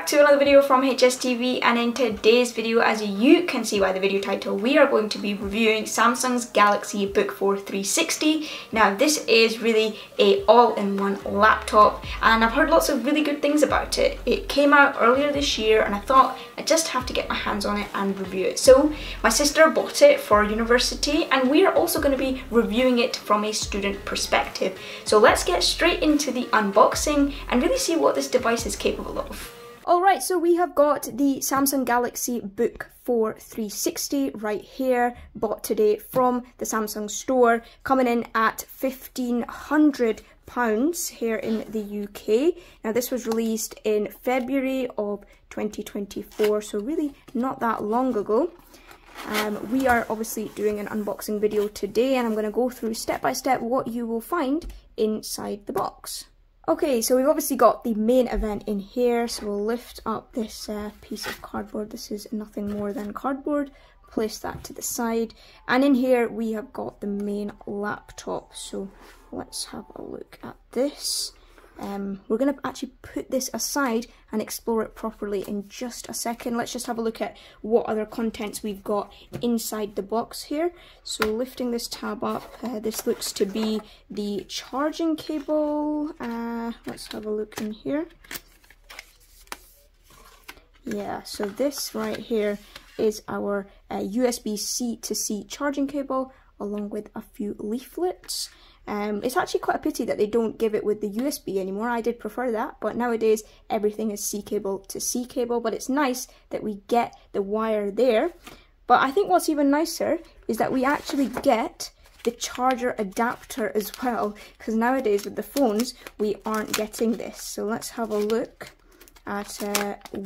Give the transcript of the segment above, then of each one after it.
to another video from HSTV, and in today's video, as you can see by the video title, we are going to be reviewing Samsung's Galaxy Book 4 360. Now this is really a all-in-one laptop and I've heard lots of really good things about it. It came out earlier this year and I thought I just have to get my hands on it and review it. So my sister bought it for university and we are also going to be reviewing it from a student perspective. So let's get straight into the unboxing and really see what this device is capable of. Alright, so we have got the Samsung Galaxy Book 4 360 right here, bought today from the Samsung store, coming in at £1,500 here in the UK. Now this was released in February of 2024, so really not that long ago. We are obviously doing an unboxing video today and I'm going to go through step by step what you will find inside the box. Okay, so we've obviously got the main event in here, so we'll lift up this piece of cardboard. This is nothing more than cardboard. Place that to the side, and in here we have got the main laptop. So let's have a look at this. We're going to actually put this aside and explore it properly in just a second. Let's just have a look at what other contents we've got inside the box here. So lifting this tab up, this looks to be the charging cable. Let's have a look in here. Yeah, so this right here is our USB-C to C charging cable, along with a few leaflets. It's actually quite a pity that they don't give it with the USB anymore. I did prefer that, but nowadays everything is C cable to C cable, but it's nice that we get the wire there. But I think what's even nicer is that we actually get the charger adapter as well, because nowadays with the phones we aren't getting this. So let's have a look at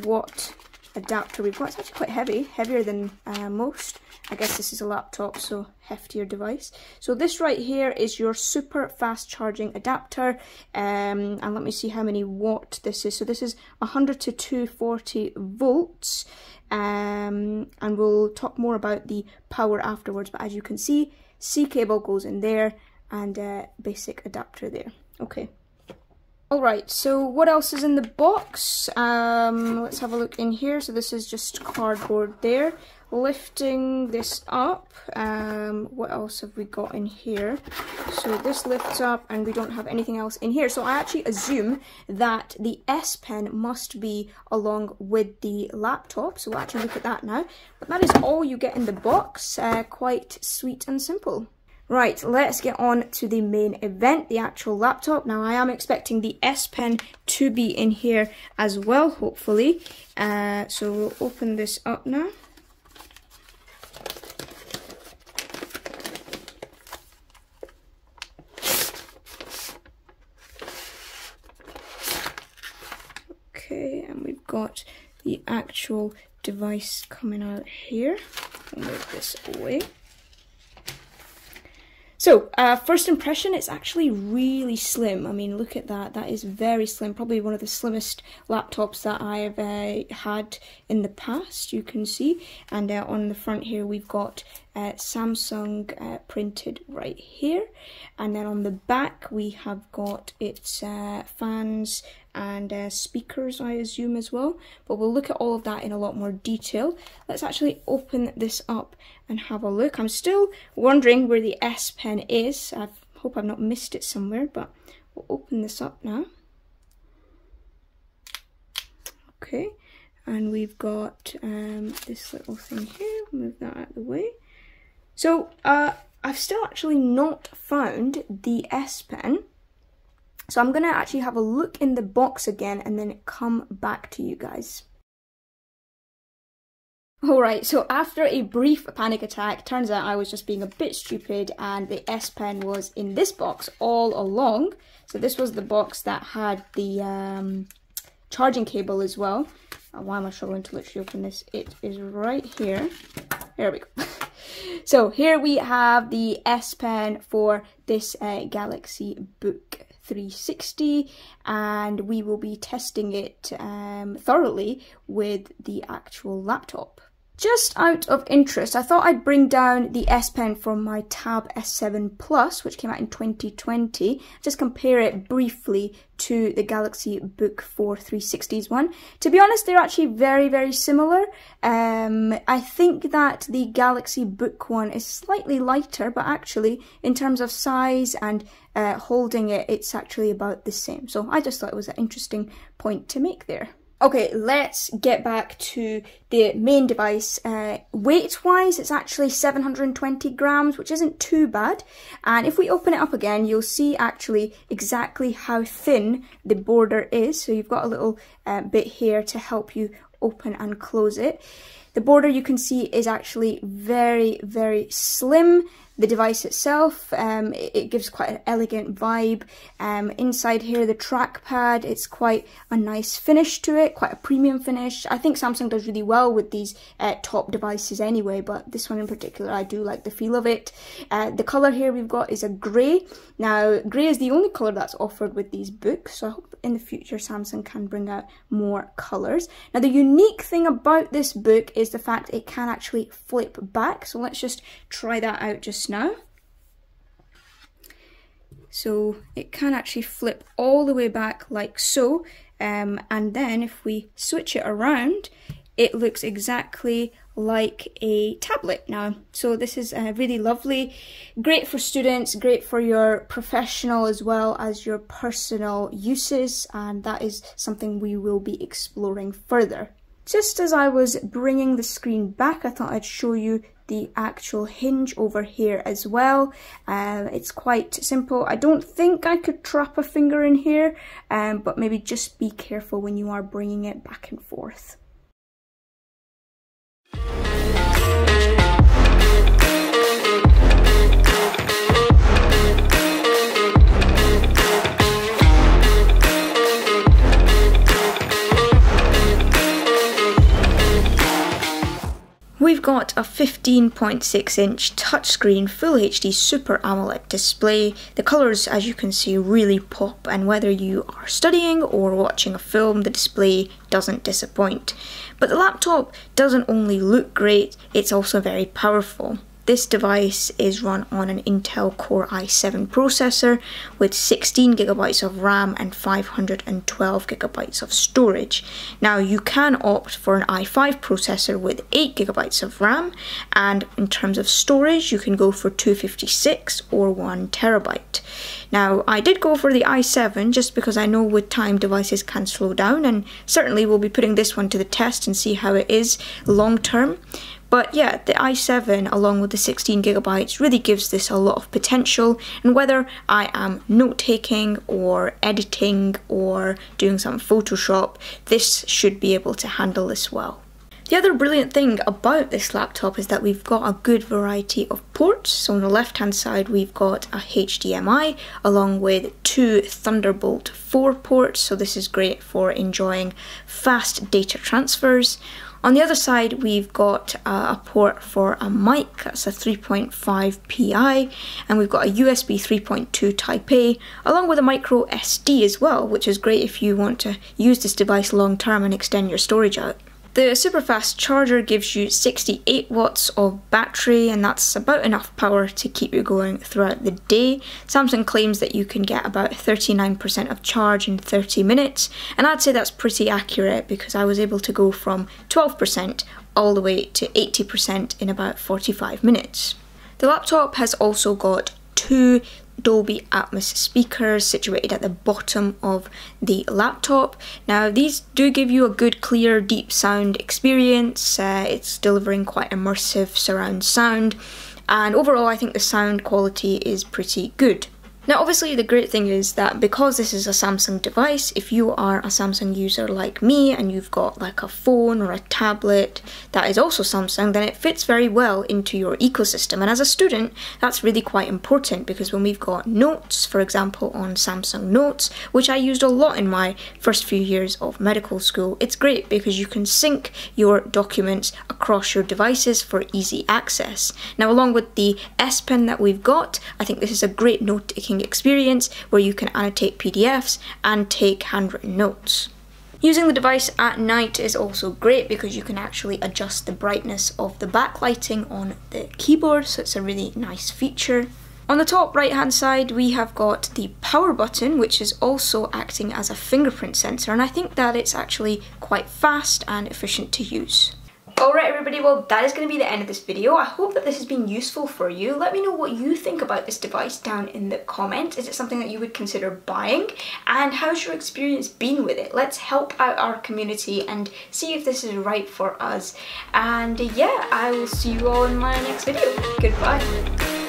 what adapter we've got. It's actually quite heavy, heavier than most. I guess this is a laptop, so heftier device. So this right here is your super fast charging adapter, and let me see how many watt this is. So this is 100 to 240 volts, and we'll talk more about the power afterwards. But as you can see, C cable goes in there and basic adapter there. Okay. Alright, so what else is in the box? Let's have a look in here. So this is just cardboard there. Lifting this up, what else have we got in here? So this lifts up and we don't have anything else in here. So I actually assume that the S Pen must be along with the laptop. So we'll actually look at that now. But that is all you get in the box. Quite sweet and simple. Right, let's get on to the main event, the actual laptop. Now I am expecting the S Pen to be in here as well, hopefully. So we'll open this up now. Okay, and we've got the actual device coming out here. I'll move this away. So, first impression, it's actually really slim. I mean, look at that. That is very slim. Probably one of the slimmest laptops that I've had in the past, you can see. And on the front here, we've got Samsung printed right here. And then on the back, we have got its fans and speakers, I assume, as well. But we'll look at all of that in a lot more detail. Let's actually open this up and have a look. I'm still wondering where the S Pen is. I hope I've not missed it somewhere, but we'll open this up now. Okay, and we've got this little thing here. Move that out of the way. So I've still actually not found the S Pen. So I'm going to actually have a look in the box again and then come back to you guys. Alright, so after a brief panic attack, turns out I was just being a bit stupid and the S Pen was in this box all along. So this was the box that had the charging cable as well. Why am I struggling to literally open this? It is right here. There we go. So here we have the S Pen for this Galaxy Book 360, and we will be testing it thoroughly with the actual laptop. Just out of interest, I thought I'd bring down the S Pen from my Tab S7 Plus, which came out in 2020, just compare it briefly to the Galaxy Book 4 360s one. To be honest, they're actually very, very similar. I think that the Galaxy Book one is slightly lighter, but actually, in terms of size and holding it, it's actually about the same. So I just thought it was an interesting point to make there. Okay, let's get back to the main device. Weight-wise, it's actually 720 grams, which isn't too bad. And if we open it up again, you'll see actually exactly how thin the border is. So you've got a little bit here to help you open and close it. The border, you can see, is actually very, very slim. The device itself, it gives quite an elegant vibe. Inside here, the trackpad, it's quite a nice finish to it, quite a premium finish. I think Samsung does really well with these top devices anyway, but this one in particular, I do like the feel of it. The colour here we've got is a grey. Now, grey is the only colour that's offered with these books, so I hope in the future Samsung can bring out more colours. Now, the unique thing about this book is the fact it can actually flip back, so let's just try that out just now. So it can actually flip all the way back like so, and then if we switch it around, it looks exactly like a tablet now. So this is really lovely, great for students, great for your professional as well as your personal uses, and that is something we will be exploring further. Just as I was bringing the screen back, I thought I'd show you the actual hinge over here as well. It's quite simple. I don't think I could trap a finger in here, but maybe just be careful when you are bringing it back and forth. We've got a 15.6-inch touchscreen Full HD Super AMOLED display. The colours, as you can see, really pop, and whether you are studying or watching a film, the display doesn't disappoint. But the laptop doesn't only look great, it's also very powerful. This device is run on an Intel Core i7 processor with 16GB of RAM and 512GB of storage. Now, you can opt for an i5 processor with 8GB of RAM, and in terms of storage, you can go for 256 or 1TB. Now, I did go for the i7 just because I know with time devices can slow down, and certainly we'll be putting this one to the test and see how it is long term. But yeah, the i7 along with the 16GB really gives this a lot of potential, and whether I am note-taking or editing or doing some Photoshop, this should be able to handle this well. The other brilliant thing about this laptop is that we've got a good variety of ports. So on the left hand side we've got a HDMI along with two Thunderbolt 4 ports, so this is great for enjoying fast data transfers. On the other side, we've got a port for a mic, that's a 3.5 PI, and we've got a USB 3.2 Type A, along with a micro SD as well, which is great if you want to use this device long term and extend your storage out. The super fast charger gives you 68 watts of battery, and that's about enough power to keep you going throughout the day. Samsung claims that you can get about 39% of charge in 30 minutes, and I'd say that's pretty accurate because I was able to go from 12% all the way to 80% in about 45 minutes. The laptop has also got two Dolby Atmos speakers situated at the bottom of the laptop. Now, these do give you a good, clear, deep sound experience. It's delivering quite immersive surround sound, and overall I think the sound quality is pretty good. Now, obviously the great thing is that because this is a Samsung device, if you are a Samsung user like me and you've got like a phone or a tablet that is also Samsung, then it fits very well into your ecosystem. And as a student, that's really quite important because when we've got notes, for example, on Samsung Notes, which I used a lot in my first few years of medical school, it's great because you can sync your documents across your devices for easy access. Now, along with the S Pen that we've got, I think this is a great note-taking experience where you can annotate PDFs and take handwritten notes. Using the device at night is also great because you can actually adjust the brightness of the backlighting on the keyboard, so it's a really nice feature. On the top right hand side we have got the power button, which is also acting as a fingerprint sensor, and I think that it's actually quite fast and efficient to use. Alright everybody, well that is going to be the end of this video. I hope that this has been useful for you. Let me know what you think about this device down in the comments. Is it something that you would consider buying? And how's your experience been with it? Let's help out our community and see if this is right for us. And yeah, I will see you all in my next video. Goodbye.